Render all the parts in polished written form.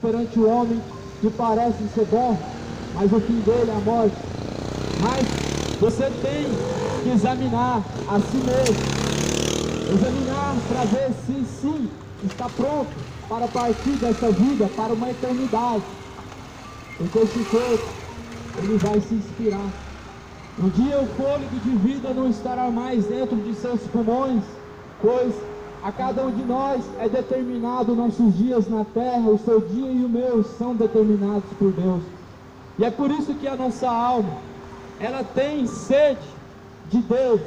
perante o homem que parece ser bom, mas o fim dele é a morte. Mas você tem que examinar a si mesmo, examinar para ver se sim está pronto para partir dessa vida para uma eternidade, porque esse corpo ele vai se inspirar. Um dia o fôlego de vida não estará mais dentro de seus pulmões, pois a cada um de nós é determinado nossos dias na terra, o seu dia e o meu são determinados por Deus. E é por isso que a nossa alma, ela tem sede de Deus,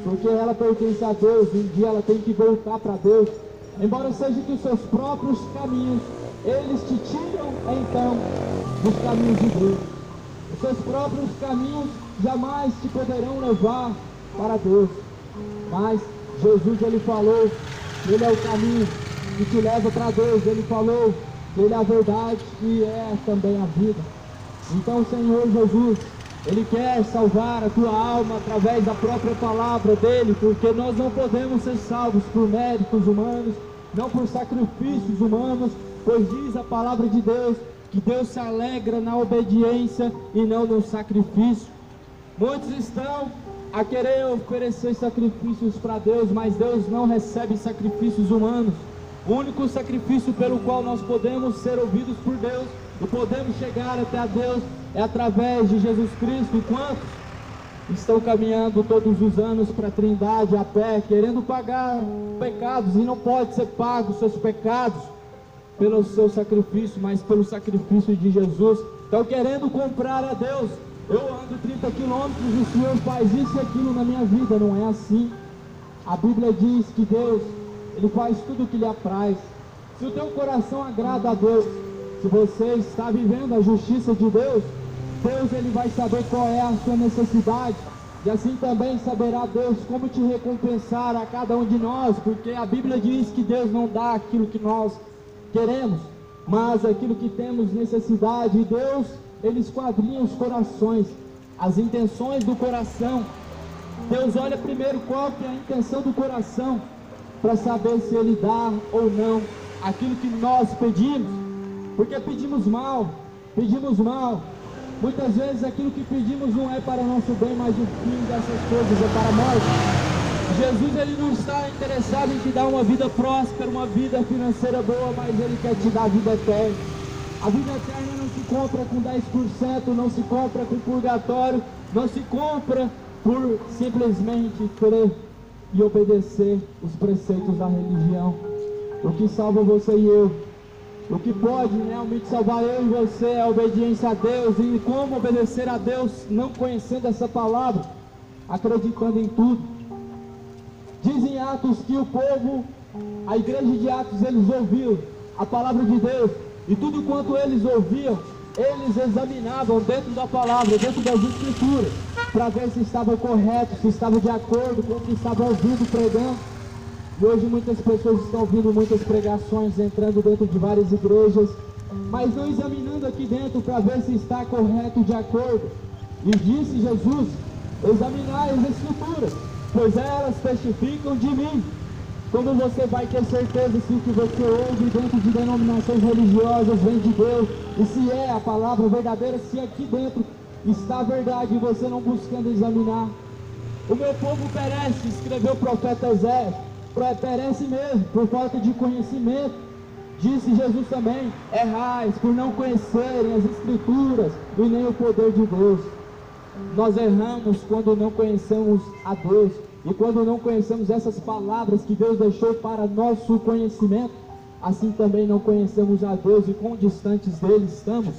porque ela pertence a Deus, e um dia ela tem que voltar para Deus. Embora seja que os seus próprios caminhos, eles te tiram então dos caminhos de Deus. Os seus próprios caminhos jamais te poderão levar para Deus. Mas Jesus, ele falou, ele é o caminho que te leva para Deus. Ele falou que ele é a verdade e é também a vida. Então o Senhor Jesus, ele quer salvar a tua alma através da própria palavra dele, porque nós não podemos ser salvos por méritos humanos, não por sacrifícios humanos, pois diz a palavra de Deus que Deus se alegra na obediência e não no sacrifício. Muitos estão a querer oferecer sacrifícios para Deus, mas Deus não recebe sacrifícios humanos. O único sacrifício pelo qual nós podemos ser ouvidos por Deus e podemos chegar até a Deus é através de Jesus Cristo. E quantos estão caminhando todos os anos para a Trindade a pé, querendo pagar pecados, e não pode ser pago os seus pecados pelo seu sacrifício, mas pelo sacrifício de Jesus. Estão querendo comprar a Deus. Eu ando 30 quilômetros e o Senhor faz isso e aquilo na minha vida. Não é assim. A Bíblia diz que Deus, ele faz tudo o que lhe apraz. Se o teu coração agrada a Deus, se você está vivendo a justiça de Deus, Deus, ele vai saber qual é a sua necessidade, e assim também saberá Deus como te recompensar a cada um de nós, porque a Bíblia diz que Deus não dá aquilo que nós queremos, mas aquilo que temos necessidade. E Deus, ele esquadrinha os corações, as intenções do coração. Deus olha primeiro qual que é a intenção do coração, para saber se ele dá ou não aquilo que nós pedimos, porque pedimos mal. Muitas vezes aquilo que pedimos não é para o nosso bem, mas o fim dessas coisas é para a morte. Jesus, ele não está interessado em te dar uma vida próspera, uma vida financeira boa, mas ele quer te dar a vida eterna. A vida eterna não se compra com 10%, não se compra com purgatório, não se compra por simplesmente crer e obedecer os preceitos da religião. O que salva você e eu, o que pode realmente salvar eu e você, é a obediência a Deus. E como obedecer a Deus não conhecendo essa palavra, acreditando em tudo? Diz em Atos que o povo, a igreja de Atos, eles ouviam a palavra de Deus, e tudo quanto eles ouviam, eles examinavam dentro da palavra, dentro das escrituras, para ver se estava correto, se estava de acordo com o que estava ouvindo, pregando. E hoje muitas pessoas estão ouvindo muitas pregações, entrando dentro de várias igrejas, mas não examinando aqui dentro para ver se está correto, de acordo. E disse Jesus: examinai as escrituras, pois elas testificam de mim. Quando você vai ter certeza se o que você ouve dentro de denominações religiosas vem de Deus, e se é a palavra verdadeira, se aqui dentro está a verdade, e você não buscando examinar. O meu povo perece, escreveu o profeta Zé, perece mesmo, por falta de conhecimento. Disse Jesus também: errais por não conhecerem as escrituras e nem o poder de Deus. Nós erramos quando não conhecemos a Deus, e quando não conhecemos essas palavras que Deus deixou para nosso conhecimento, assim também não conhecemos a Deus, e quão distantes dele estamos,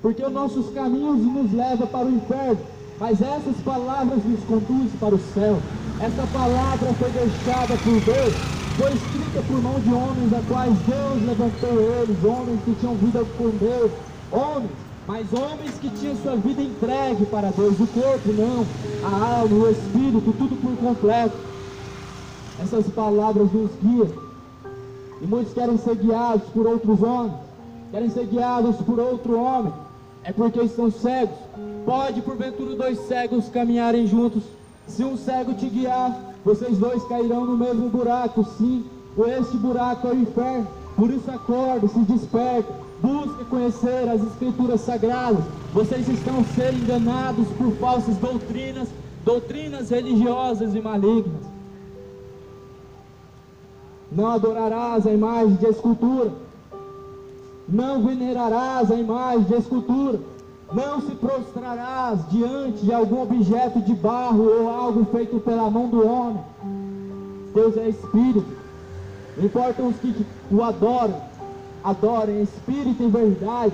porque os nossos caminhos nos levam para o inferno, mas essas palavras nos conduzem para o céu. Essa palavra foi deixada por Deus, foi escrita por mão de homens, a quais Deus levantou eles, homens que tinham vida com Deus, mas homens que tinham sua vida entregue para Deus, o corpo não, a alma, o espírito, tudo por completo. Essas palavras nos guiam, e muitos querem ser guiados por outros homens, querem ser guiados por outro homem, é porque estão cegos. Pode porventura dois cegos caminharem juntos? Se um cego te guiar, vocês dois cairão no mesmo buraco. Sim, este buraco é o inferno. Por isso acorde, se desperta, busque conhecer as Escrituras Sagradas. Vocês estão sendo enganados por falsas doutrinas religiosas e malignas. Não adorarás a imagem de escultura, não venerarás a imagem de escultura, não se prostrarás diante de algum objeto de barro ou algo feito pela mão do homem. Deus é Espírito. Importam os que o adorem Espírito e verdade.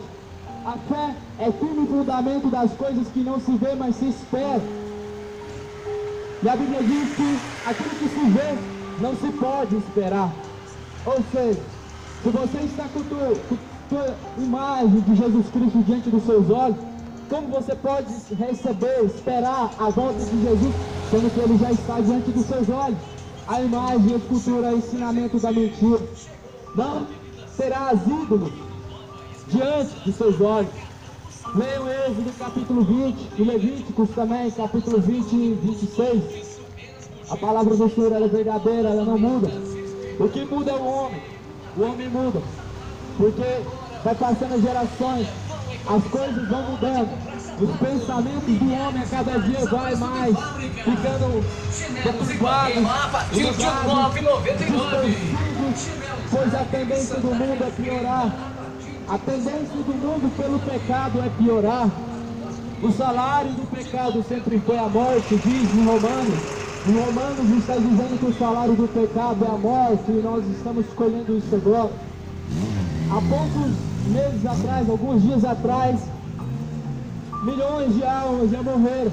A fé é firme fundamento das coisas que não se vê, mas se espera. E a Bíblia diz que aquilo que se vê não se pode esperar. Ou seja, se você está com tua imagem de Jesus Cristo diante dos seus olhos, como você pode receber, esperar a volta de Jesus, sendo que Ele já está diante dos seus olhos? A imagem, a escultura, o ensinamento da mentira. Não terás ídolos diante dos seus olhos. Leiam Êxodo capítulo 20 e Levíticos também, capítulo 20 e 26. A palavra do Senhor ela é verdadeira, ela não muda. O que muda é o homem muda, porque vai passando as gerações, as coisas vão mudando, os pensamentos do homem a cada dia vai mais ficando deturpados, pois a tendência do mundo é piorar. A tendência do mundo pelo pecado é piorar. O salário do pecado sempre foi a morte, diz em Romanos. Em Romanos está dizendo que o salário do pecado é a morte, e nós estamos escolhendo isso agora. Há poucos meses atrás, alguns dias atrás, milhões de almas já morreram,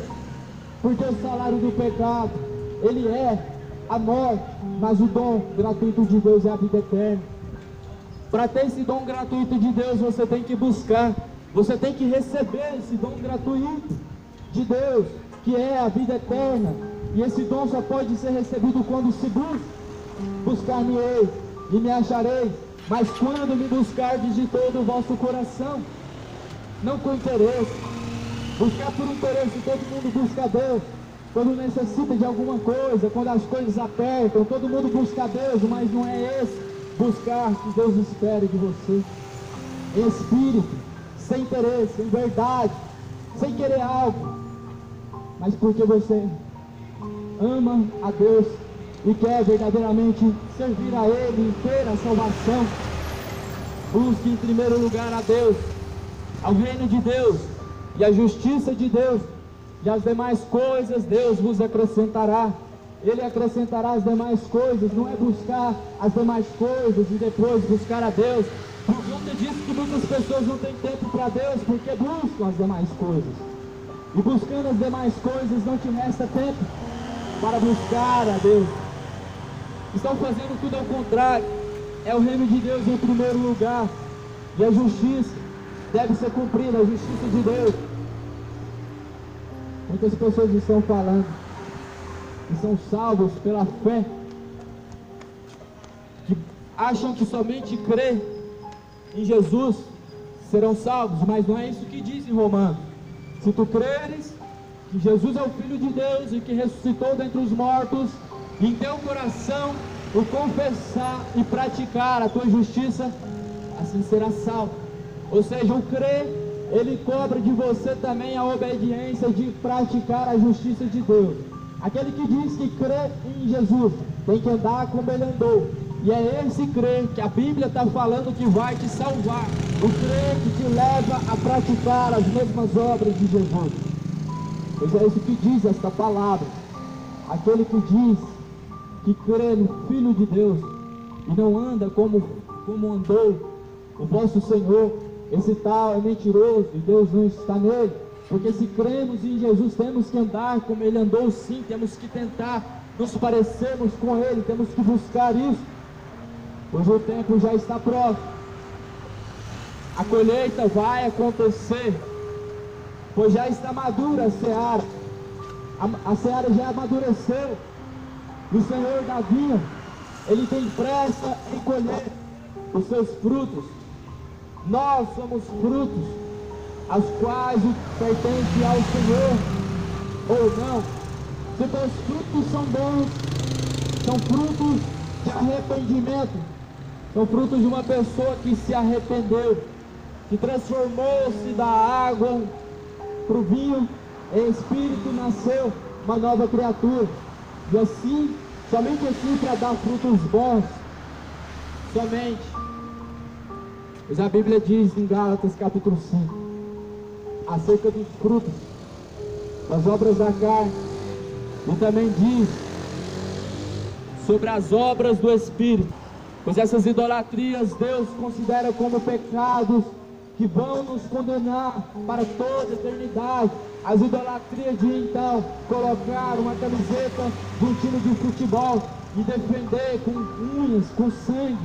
porque o salário do pecado, ele é a morte, mas o dom gratuito de Deus é a vida eterna. Para ter esse dom gratuito de Deus, você tem que buscar, você tem que receber esse dom gratuito de Deus, que é a vida eterna. E esse dom só pode ser recebido quando se busca. Buscar-me-ei e me achareis, mas quando me buscardes de todo o vosso coração, não com interesse. Buscar por interesse, todo mundo busca a Deus quando necessita de alguma coisa, quando as coisas apertam, todo mundo busca a Deus, mas não é esse buscar que Deus espera de você. Em espírito, sem interesse, em verdade, sem querer algo, mas porque você ama a Deus e quer verdadeiramente servir a Ele e ter a salvação. Busque em primeiro lugar a Deus, ao reino de Deus e a justiça de Deus, e as demais coisas Deus vos acrescentará. Ele acrescentará as demais coisas. Não é buscar as demais coisas e depois buscar a Deus. Por conta disso que muitas pessoas não têm tempo para Deus, porque buscam as demais coisas, e buscando as demais coisas não te resta tempo para buscar a Deus. Estão fazendo tudo ao contrário. É o reino de Deus em primeiro lugar, e a justiça deve ser cumprida, a justiça de Deus. Muitas pessoas estão falando que são salvos pela fé, que acham que somente crer em Jesus serão salvos, mas não é isso que diz em Romanos. Se tu creres que Jesus é o Filho de Deus e que ressuscitou dentre os mortos, e em teu coração o confessar e praticar a tua justiça, assim será salvo. Ou seja, o crer, ele cobra de você também a obediência de praticar a justiça de Deus. Aquele que diz que crê em Jesus tem que andar como ele andou, e é esse crer que a Bíblia está falando que vai te salvar, o crer que te leva a praticar as mesmas obras de Jesus. Pois é isso que diz esta palavra. Aquele que diz que crê no Filho de Deus e não anda como andou o vosso Senhor, esse tal é mentiroso e Deus não está nele. Porque se cremos em Jesus, temos que andar como ele andou, sim. Temos que tentar nos parecermos com ele, temos que buscar isso, pois o tempo já está próximo. A colheita vai acontecer, pois já está madura a seara. A seara já amadureceu, e o Senhor da vinha, ele tem pressa em colher os seus frutos. Nós somos frutos, as quais pertencem ao Senhor, ou não. Se teus frutos são bons, são frutos de arrependimento, são frutos de uma pessoa que se arrependeu, que transformou-se da água para o vinho, em espírito nasceu uma nova criatura. E assim, somente assim para dar frutos bons, somente. Mas a Bíblia diz em Gálatas capítulo 5, acerca dos frutos, das obras da carne, e também diz sobre as obras do Espírito, pois essas idolatrias Deus considera como pecados que vão nos condenar para toda a eternidade. As idolatrias de então colocar uma camiseta de um time de futebol e defender com unhas, com sangue,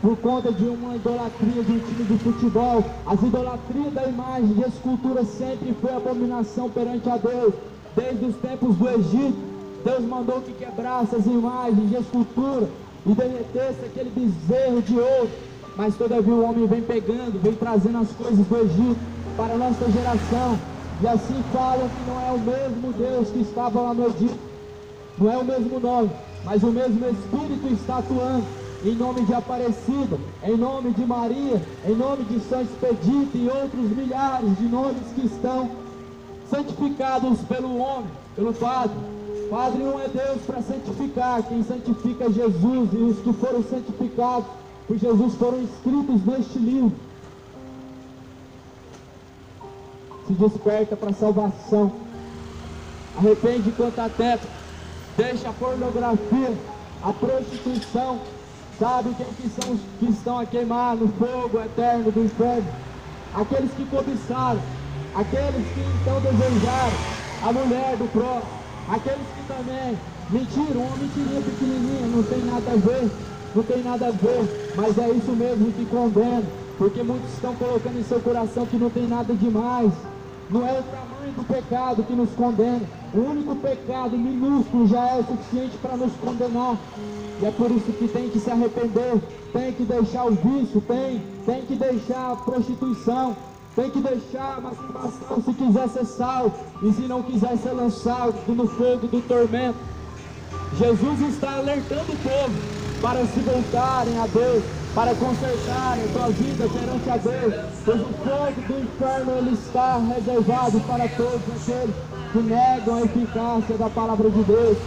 por conta de uma idolatria de um time de futebol. As idolatrias da imagem de escultura sempre foi abominação perante a Deus. Desde os tempos do Egito, Deus mandou que quebrasse as imagens de escultura e derretesse aquele bezerro de ouro. Mas todavia o homem vem pegando, vem trazendo as coisas do Egito para a nossa geração. E assim falam que não é o mesmo Deus que estava lá no Egito, não é o mesmo nome, mas o mesmo Espírito está atuando em nome de Aparecida, em nome de Maria, em nome de São Expedito e outros milhares de nomes que estão santificados pelo homem, pelo Padre. Padre não é Deus para santificar, quem santifica é Jesus, e os que foram santificados por Jesus foram escritos neste livro. Se desperta para a salvação, arrepende quanto a tempo, deixa a pornografia, a prostituição. Sabe quem que são os que estão a queimar no fogo eterno do inferno? Aqueles que cobiçaram, aqueles que então desejaram a mulher do próximo, aqueles que também mentiram, uma mentirinha pequenininha, não tem nada a ver, não tem nada a ver, mas é isso mesmo que condena, porque muitos estão colocando em seu coração que não tem nada demais. Não é o tamanho do pecado que nos condena, o único pecado minúsculo já é o suficiente para nos condenar. E é por isso que tem que se arrepender, tem que deixar o vício, tem que deixar a prostituição, tem que deixar a masturbação se quiser ser salvo, e se não quiser ser lançado no fogo do tormento. Jesus está alertando o povo para se voltarem a Deus, para consertarem sua vida perante a Deus, pois o fogo do inferno ele está reservado para todos aqueles que negam a eficácia da palavra de Deus.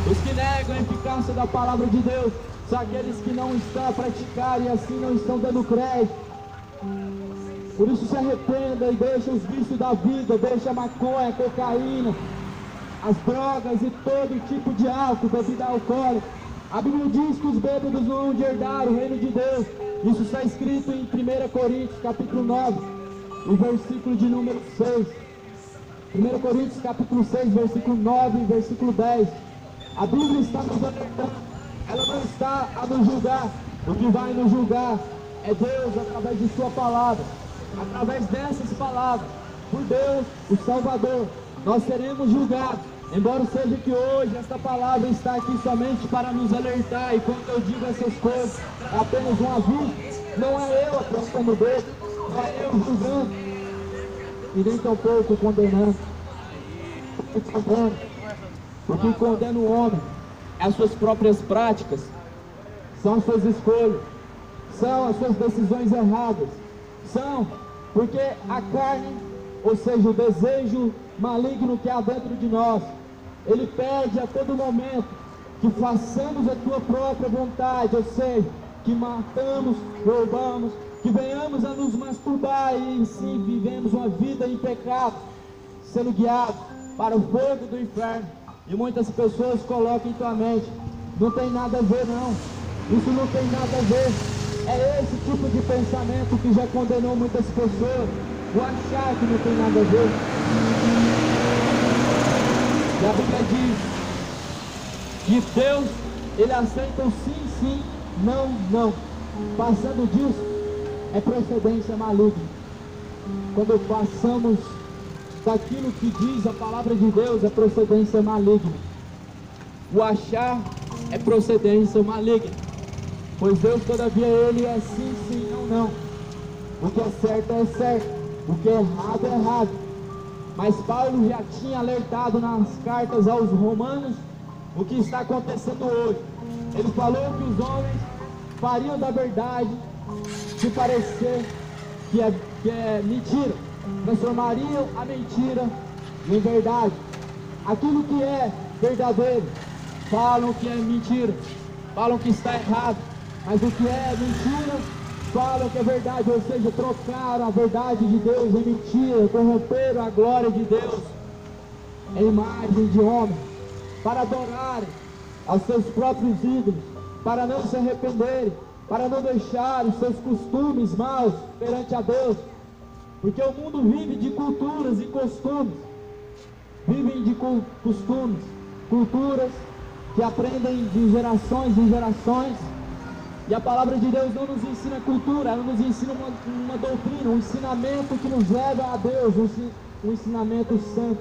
Os que negam a eficácia da palavra de Deus são aqueles que não estão a praticar e assim não estão dando crédito. Por isso se arrependa e deixa os vícios da vida, deixa a maconha, a cocaína, as drogas e todo tipo de álcool, bebida alcoólica. A Bíblia diz que os bêbados não vão herdar o reino de Deus. Isso está escrito em 1 Coríntios capítulo 9, o versículo de número 6. 1 Coríntios capítulo 6, versículo 9 e versículo 10. A Bíblia está nos alertando, ela não está a nos julgar. O que vai nos julgar é Deus através de sua palavra. Através dessas palavras, por Deus, o Salvador, nós seremos julgados. Embora seja que hoje esta palavra está aqui somente para nos alertar, e quando eu digo essas coisas, é apenas um aviso. Não é eu apontando o dedo, não é eu julgando, e nem tampouco condenando. O que condena o homem é as suas próprias práticas, são as suas escolhas, são as suas decisões erradas, são porque a carne, ou seja, o desejo maligno que há dentro de nós, ele pede a todo momento que façamos a tua própria vontade, ou seja, que matamos, roubamos, que venhamos a nos masturbar e sim vivemos uma vida em pecado, sendo guiados para o fogo do inferno. E muitas pessoas colocam em tua mente, não tem nada a ver não, isso não tem nada a ver. É esse tipo de pensamento que já condenou muitas pessoas, o achar que não tem nada a ver. E a Bíblia diz que Deus, ele aceita o sim, sim, não, não. Passando disso, é procedência maligna. Quando passamos daquilo que diz a palavra de Deus, é procedência maligna. O achar é procedência maligna. Pois Deus, todavia, ele é sim, sim, não, não. O que é certo, o que é errado, é errado. Mas Paulo já tinha alertado nas cartas aos romanos o que está acontecendo hoje. Ele falou que os homens fariam da verdade se parecer que é que é mentira, transformariam a mentira em verdade. Aquilo que é verdadeiro, falam que é mentira, falam que está errado, mas o que é mentira, falam que é verdade, ou seja, trocaram a verdade de Deus em mentira, corromperam a glória de Deus em imagem de homem, para adorarem aos seus próprios ídolos, para não se arrependerem, para não deixar os seus costumes maus perante a Deus, porque o mundo vive de culturas e costumes, vivem de costumes, culturas que aprendem de gerações em gerações, e a palavra de Deus não nos ensina cultura, ela nos ensina uma doutrina, um ensinamento que nos leva a Deus, um ensinamento santo,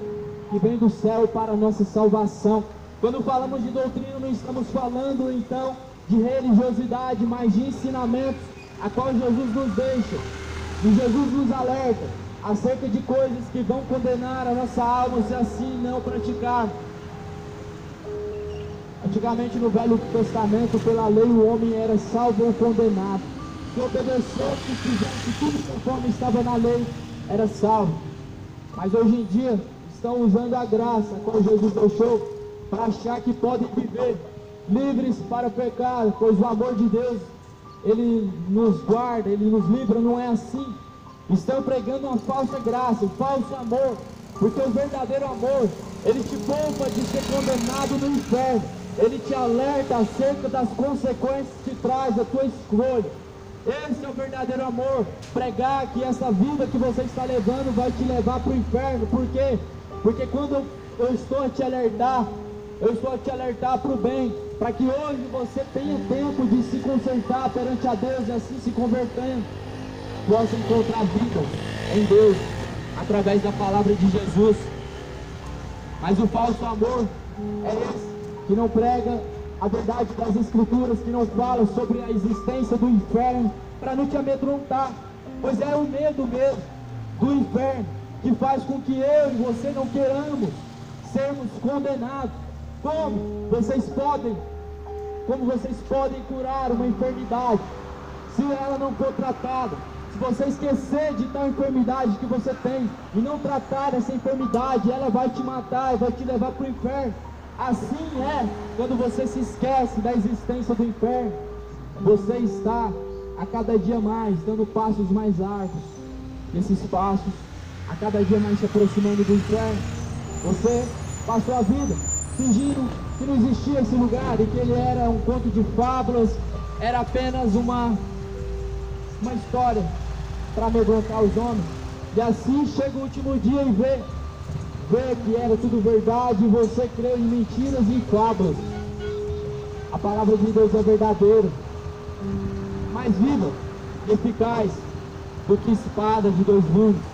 que vem do céu para a nossa salvação. Quando falamos de doutrina, não estamos falando então de religiosidade, mas de ensinamentos a qual Jesus nos deixa, e Jesus nos alerta acerca de coisas que vão condenar a nossa alma se assim não praticarmos. Antigamente no Velho Testamento, pela lei o homem era salvo ou condenado. Se obedecesse, se fizesse tudo conforme estava na lei, era salvo. Mas hoje em dia estão usando a graça, como Jesus deixou, para achar que podem viver livres para pecar, pois o amor de Deus, Ele nos guarda, Ele nos livra. Não é assim. Estão pregando uma falsa graça, um falso amor, porque o verdadeiro amor, ele te poupa de ser condenado no inferno, ele te alerta acerca das consequências que traz a tua escolha. Esse é o verdadeiro amor, pregar que essa vida que você está levando vai te levar para o inferno. Por quê? Porque quando eu estou a te alertar, eu estou a te alertar para o bem, para que hoje você tenha tempo de se consertar perante a Deus e assim se convertendo, possa encontrar vida em Deus, através da palavra de Jesus. Mas o falso amor é esse, que não prega a verdade das Escrituras, que não fala sobre a existência do inferno, para não te amedrontar, pois é o medo mesmo do inferno que faz com que eu e você não queiramos sermos condenados. Como vocês podem curar uma enfermidade se ela não for tratada? Se você esquecer de tal enfermidade que você tem e não tratar essa enfermidade, ela vai te matar e vai te levar para o inferno. Assim é quando você se esquece da existência do inferno. Você está a cada dia mais dando passos mais largos. Esses passos a cada dia mais se aproximando do inferno. Você passou a vida fingindo que não existia esse lugar e que ele era um conto de fábulas, era apenas uma história para amedrontar os homens. E assim chega o último dia e vê que era tudo verdade, e você crê em mentiras e fábulas. A palavra de Deus é verdadeira, mais viva e eficaz do que espada de dois gumes.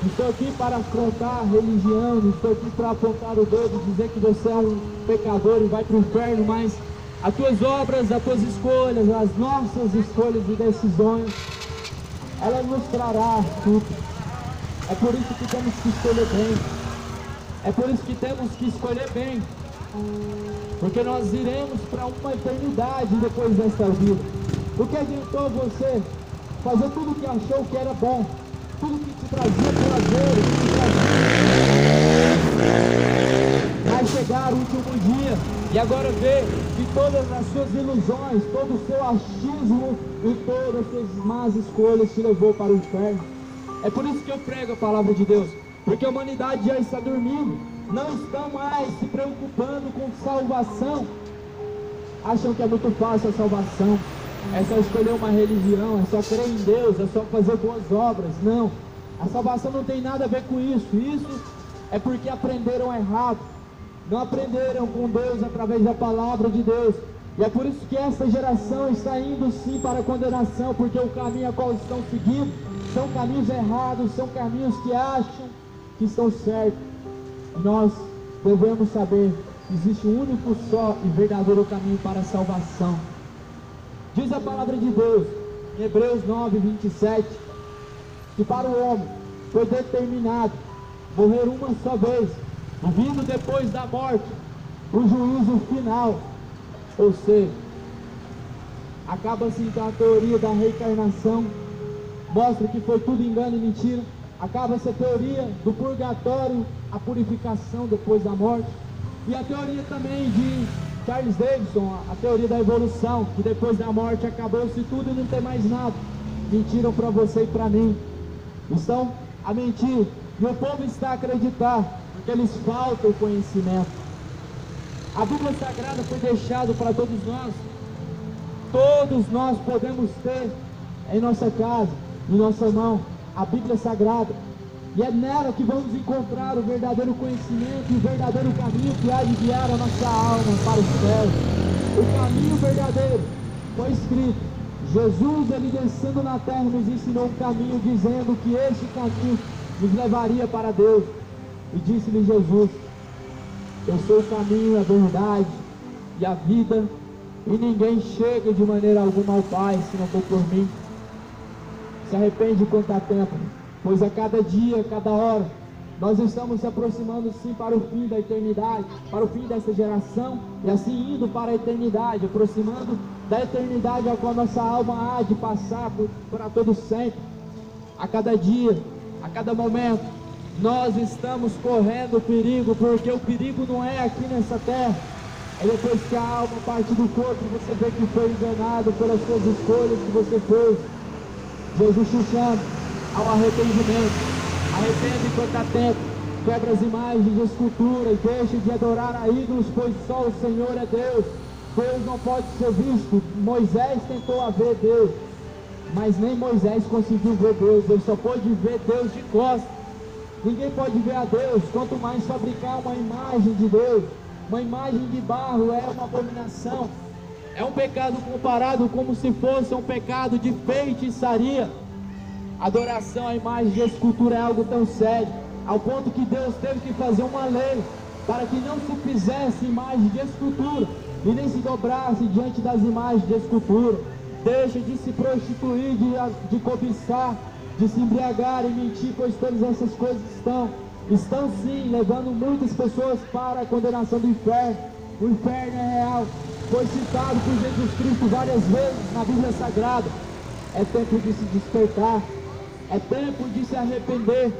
Não estou aqui para afrontar a religião, não estou aqui para apontar o dedo e dizer que você é um pecador e vai para o inferno, mas as tuas obras, as tuas escolhas, as nossas escolhas e decisões, ela nos trará fruto. É por isso que temos que escolher bem. É por isso que temos que escolher bem. Porque nós iremos para uma eternidade depois desta vida. O que adiantou você fazer tudo o que achou que era bom, tudo que te trazia prazer, vai chegar o último dia e agora ver que todas as suas ilusões, todo o seu achismo e todas as suas más escolhas te levou para o inferno. É por isso que eu prego a palavra de Deus, porque a humanidade já está dormindo, não estão mais se preocupando com salvação. Acham que é muito fácil a salvação, é só escolher uma religião, é só crer em Deus, é só fazer boas obras. Não, a salvação não tem nada a ver com isso. Isso é porque aprenderam errado, não aprenderam com Deus através da palavra de Deus. E é por isso que essa geração está indo sim para a condenação, porque o caminho a qual estão seguindo são caminhos errados, são caminhos que acham que estão certos. E nós devemos saber que existe um único só e verdadeiro caminho para a salvação. Diz a palavra de Deus em Hebreus 9, 27, que para o homem foi determinado morrer uma só vez, vindo depois da morte o juízo final. Ou seja, acaba-se então a teoria da reencarnação, mostra que foi tudo engano e mentira. Acaba essa teoria do purgatório, a purificação depois da morte. E a teoria também de Charles Davidson, a teoria da evolução, que depois da morte acabou-se tudo e não tem mais nada. Mentiram para você e para mim. Estão a mentir. E o povo está a acreditar, porque eles faltam conhecimento. A Bíblia Sagrada foi deixada para todos nós. Todos nós podemos ter em nossa casa, em nossa mão, a Bíblia Sagrada. E é nela que vamos encontrar o verdadeiro conhecimento e o verdadeiro caminho que há de guiar a nossa alma para os céus. O caminho verdadeiro foi escrito. Jesus, ele descendo na terra, nos ensinou um caminho, dizendo que este caminho nos levaria para Deus. E disse-lhe Jesus: eu sou o caminho, a verdade e a vida, e ninguém chega de maneira alguma ao Pai se não for por mim. Se arrepende quanto há tempo, pois a cada dia, a cada hora, nós estamos se aproximando sim para o fim da eternidade, para o fim dessa geração, e assim indo para a eternidade, aproximando da eternidade a qual nossa alma há de passar para todo sempre. A cada dia, a cada momento, nós estamos correndo perigo, porque o perigo não é aqui nessa terra, é depois que a alma parte do corpo, você vê que foi enganado pelas suas escolhas que você fez. Jesus te chama ao arrependimento. Arrepende enquanto há tempo, quebra as imagens de escultura e deixa de adorar a ídolos, pois só o Senhor é Deus. Deus não pode ser visto. Moisés tentou ver Deus, mas nem Moisés conseguiu ver Deus. Ele só pôde ver Deus de costas. Ninguém pode ver a Deus, quanto mais fabricar uma imagem de Deus. Uma imagem de barro é uma abominação. É um pecado comparado como se fosse um pecado de feitiçaria. Adoração à imagem de escultura é algo tão sério, ao ponto que Deus teve que fazer uma lei para que não se fizesse imagem de escultura e nem se dobrasse diante das imagens de escultura. Deixa de se prostituir, de cobiçar, de se embriagar e mentir, pois todas essas coisas estão sim levando muitas pessoas para a condenação do inferno. O inferno é real, foi citado por Jesus Cristo várias vezes na Bíblia Sagrada. É tempo de se despertar, é tempo de se arrepender.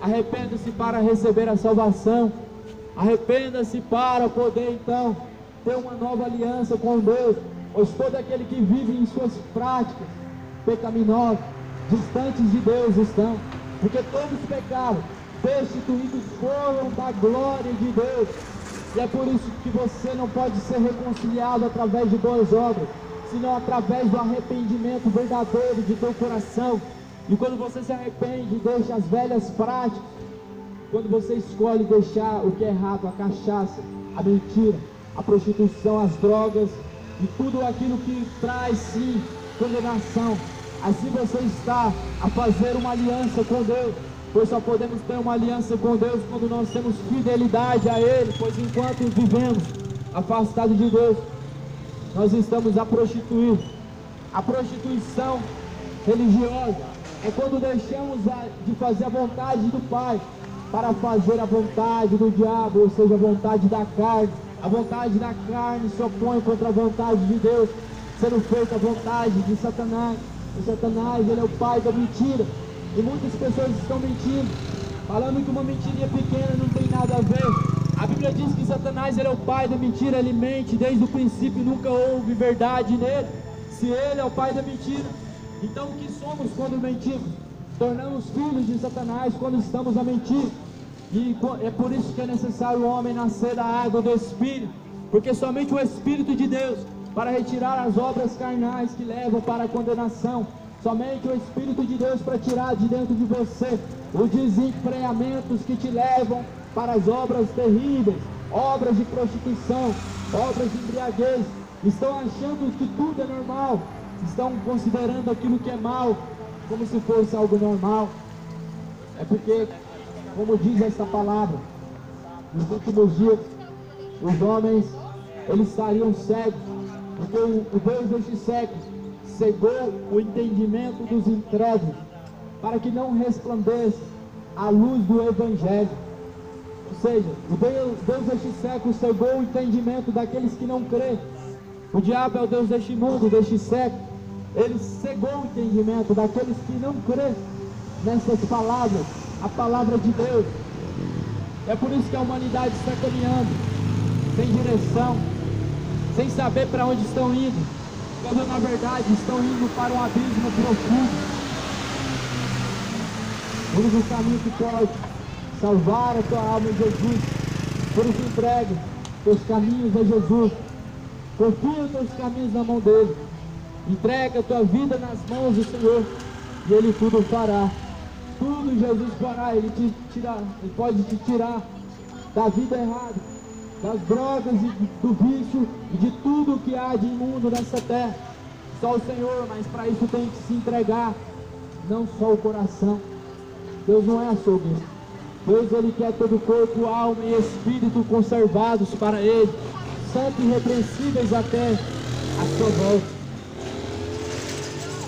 Arrependa-se para receber a salvação, arrependa-se para poder então ter uma nova aliança com Deus, pois todo aquele que vive em suas práticas pecaminosas, distantes de Deus estão, porque todos pecaram, destituídos foram da glória de Deus. E é por isso que você não pode ser reconciliado através de boas obras, senão através do arrependimento verdadeiro de teu coração. E quando você se arrepende, deixa as velhas práticas, quando você escolhe deixar o que é errado, a cachaça, a mentira, a prostituição, as drogas e tudo aquilo que traz sim condenação, assim você está a fazer uma aliança com Deus, pois só podemos ter uma aliança com Deus quando nós temos fidelidade a Ele, pois enquanto vivemos afastados de Deus, nós estamos a prostituir. A prostituição religiosa é quando deixamos de fazer a vontade do Pai para fazer a vontade do diabo, ou seja, a vontade da carne. A vontade da carne se opõe contra a vontade de Deus, sendo feita a vontade de Satanás. E Satanás, ele é o pai da mentira. E muitas pessoas estão mentindo, falando que uma mentirinha pequena não tem nada a ver. A Bíblia diz que Satanás, ele é o pai da mentira, ele mente desde o princípio, nunca houve verdade nele. Se ele é o pai da mentira, então o que somos quando mentimos? Tornamos filhos de Satanás quando estamos a mentir. E é por isso que é necessário o homem nascer da água do Espírito, porque somente o Espírito de Deus, para retirar as obras carnais que levam para a condenação, somente o Espírito de Deus para tirar de dentro de você os desenfreamentos que te levam para as obras terríveis, obras de prostituição, obras de embriaguez. Estão achando que tudo é normal, estão considerando aquilo que é mal como se fosse algo normal. É porque, como diz esta palavra, nos últimos dias os homens, eles estariam cegos, porque o Deus deste século cegou o entendimento dos incrédulos, para que não resplandeça a luz do Evangelho. Ou seja, o Deus deste século cegou o entendimento daqueles que não crêem. O diabo é o Deus deste mundo, deste século. Ele cegou o entendimento daqueles que não crêem nessas palavras, a palavra de Deus. É por isso que a humanidade está caminhando sem direção, sem saber para onde estão indo, quando na verdade estão indo para um abismo profundo. O único caminho que pode salvar a tua alma é Jesus. Por isso entregue teus caminhos a Jesus. Confia os teus caminhos na mão dele. Entrega a tua vida nas mãos do Senhor e Ele tudo fará. Tudo Jesus fará. Ele pode te tirar da vida errada, das drogas e do vício e de tudo que há de imundo nessa terra. Só o Senhor, mas para isso tem que se entregar, não só o coração. Deus não é açougue. Deus, Ele quer todo o corpo, alma e espírito conservados para Ele, santos e irrepreensíveis até a sua volta.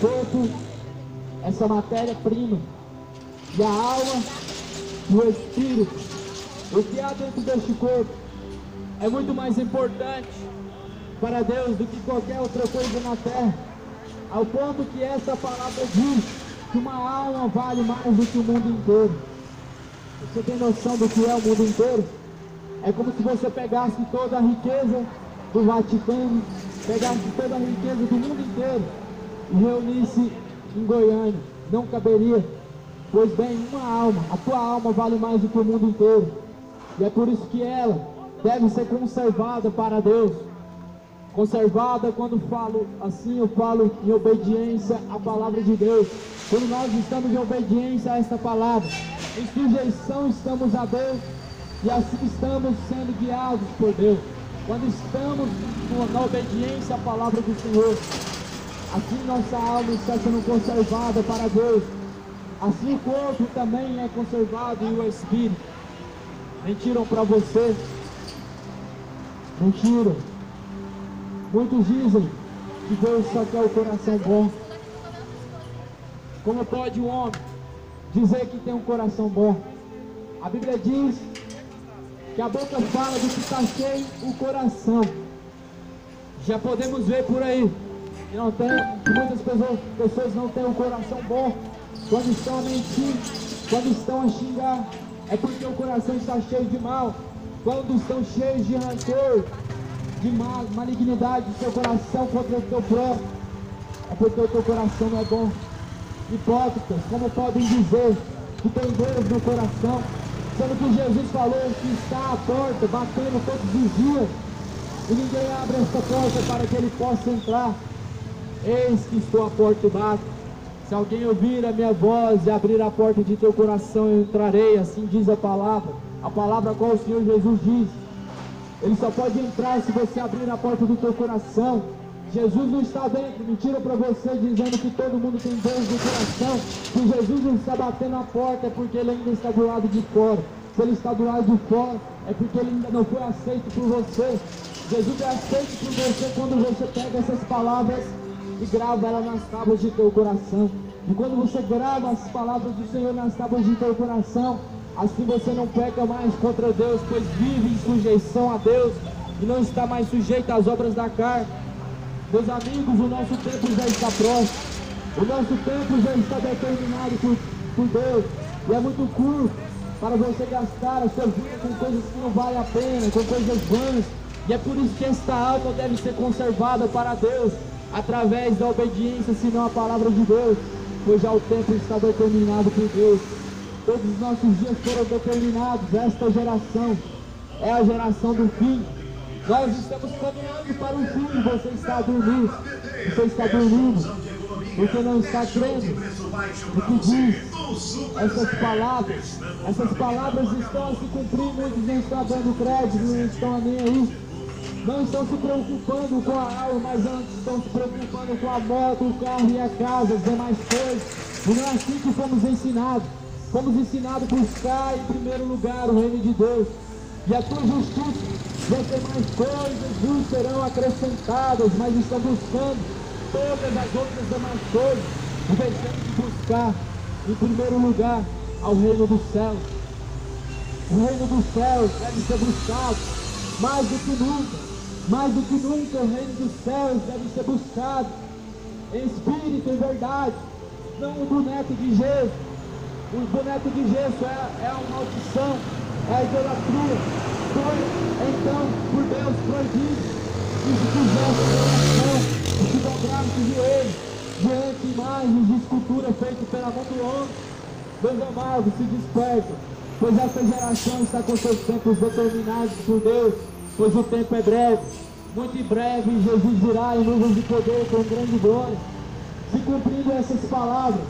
Corpo, essa matéria-prima, e a alma e o espírito, o que há dentro deste corpo, é muito mais importante para Deus do que qualquer outra coisa na terra, ao ponto que essa palavra diz que uma alma vale mais do que o mundo inteiro. Você tem noção do que é o mundo inteiro? É como se você pegasse toda a riqueza do Vaticano, pegasse toda a riqueza do mundo inteiro e reunisse em Goiânia. Não caberia. Pois bem, uma alma, a tua alma vale mais do que o mundo inteiro. E é por isso que ela deve ser conservada para Deus. Conservada, quando falo assim, eu falo em obediência à palavra de Deus. Quando nós estamos em obediência a esta palavra, em sujeição estamos a Deus, e assim estamos sendo guiados por Deus. Quando estamos na obediência à palavra do Senhor, assim nossa alma está sendo conservada para Deus. Assim o corpo também é conservado e o espírito. Mentiram para você. Mentiram. Muitos dizem que Deus só quer o coração bom. Como pode um homem dizer que tem um coração bom? A Bíblia diz que a boca fala do que está cheio o coração. Já podemos ver por aí que muitas pessoas não têm um coração bom. Quando estão a mentir, quando estão a xingar, é porque o coração está cheio de mal. Quando estão cheios de rancor, de malignidade do seu coração contra o teu próprio, é porque o teu coração não é bom. Hipócritas, como podem dizer que tem Deus no coração, sendo que Jesus falou que está à porta, batendo todos os dias, e ninguém abre esta porta para que ele possa entrar. Eis que estou à porta e bato. Se alguém ouvir a minha voz e abrir a porta de teu coração, eu entrarei, assim diz a palavra a qual o Senhor Jesus diz. Ele só pode entrar se você abrir a porta do teu coração. Jesus não está dentro. Mentira para você dizendo que todo mundo tem Deus no coração. Se Jesus não está batendo a porta, é porque ele ainda está do lado de fora. Se ele está do lado de fora, é porque ele ainda não foi aceito por você. Jesus é aceito por você quando você pega essas palavras e grava ela nas tábuas de teu coração. E quando você grava as palavras do Senhor nas tábuas de teu coração, assim você não peca mais contra Deus, pois vive em sujeição a Deus e não está mais sujeito às obras da carne. Meus amigos, o nosso tempo já está próximo. O nosso tempo já está determinado por Deus. E é muito curto para você gastar a sua vida com coisas que não valem a pena, com coisas vãs. E é por isso que esta alma deve ser conservada para Deus, através da obediência, senão a palavra de Deus. Pois já o tempo está determinado por Deus. Todos os nossos dias foram determinados. Esta geração é a geração do fim. Nós estamos caminhando para o fim. Você está dormindo. Você está dormindo porque não está crendo no que diz. Essas palavras estão a se cumprir. Muitos não estão dando crédito, não estão nem aí. Não estão se preocupando com a alma, mas antes estão se preocupando com a moto, o carro e a casa, as demais coisas. E não é assim que fomos ensinados. Fomos ensinados a buscar em primeiro lugar o reino de Deus e a tua justiça. Vão ter mais coisas, vos serão acrescentadas, mas estão buscando todas as outras demais coisas, e deixando de buscar em primeiro lugar ao reino dos céus. O reino dos céus deve ser buscado mais do que nunca. Mais do que nunca o reino dos céus deve ser buscado. em espírito e verdade, não o boneco de gesso. O boneco de gesso é a maldição, é a idolatria. Foi então por Deus proibido que se fizesse oração, que se dobrasse o joelho diante de imagens de escultura feitas pela mão do homem. Meus amados, se despertam, pois esta geração está com seus tempos determinados por Deus, pois o tempo é breve. Muito em breve Jesus virá em nuvens de poder com grande glória. Se cumprindo essas palavras,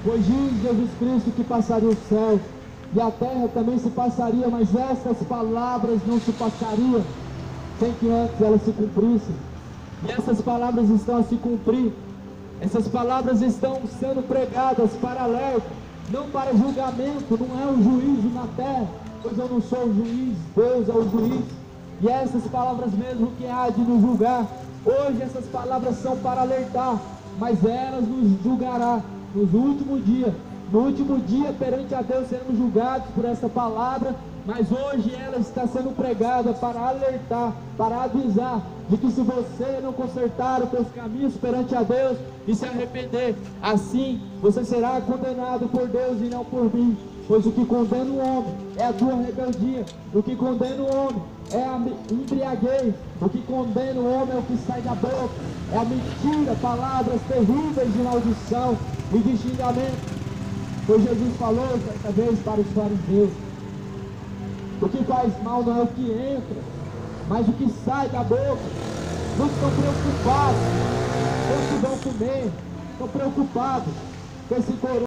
pois diz Jesus Cristo que passaria o céu e a terra também se passaria, mas estas palavras não se passariam sem que antes elas se cumprissem. E essas palavras estão a se cumprir. Essas palavras estão sendo pregadas para alerta, não para julgamento. Não é um juízo na terra, pois eu não sou o juiz, Deus é o juiz. E essas palavras mesmo que há de nos julgar, hoje essas palavras são para alertar, mas elas nos julgará nos últimos dias. No último dia, perante a Deus, seremos julgados por essa palavra, mas hoje ela está sendo pregada para alertar, para avisar de que se você não consertar os seus caminhos perante a Deus e se arrepender, assim você será condenado por Deus e não por mim. Pois o que condena o homem é a tua rebeldia, o que condena o homem é a embriaguez, o que condena o homem é o que sai da boca, é a mentira, palavras terríveis de maldição e de xingamento. Pois Jesus falou certa vez para os fariseus: o que faz mal não é o que entra, mas o que sai da boca. Não estão preocupados com o que vão comer, estão preocupados com esse corona.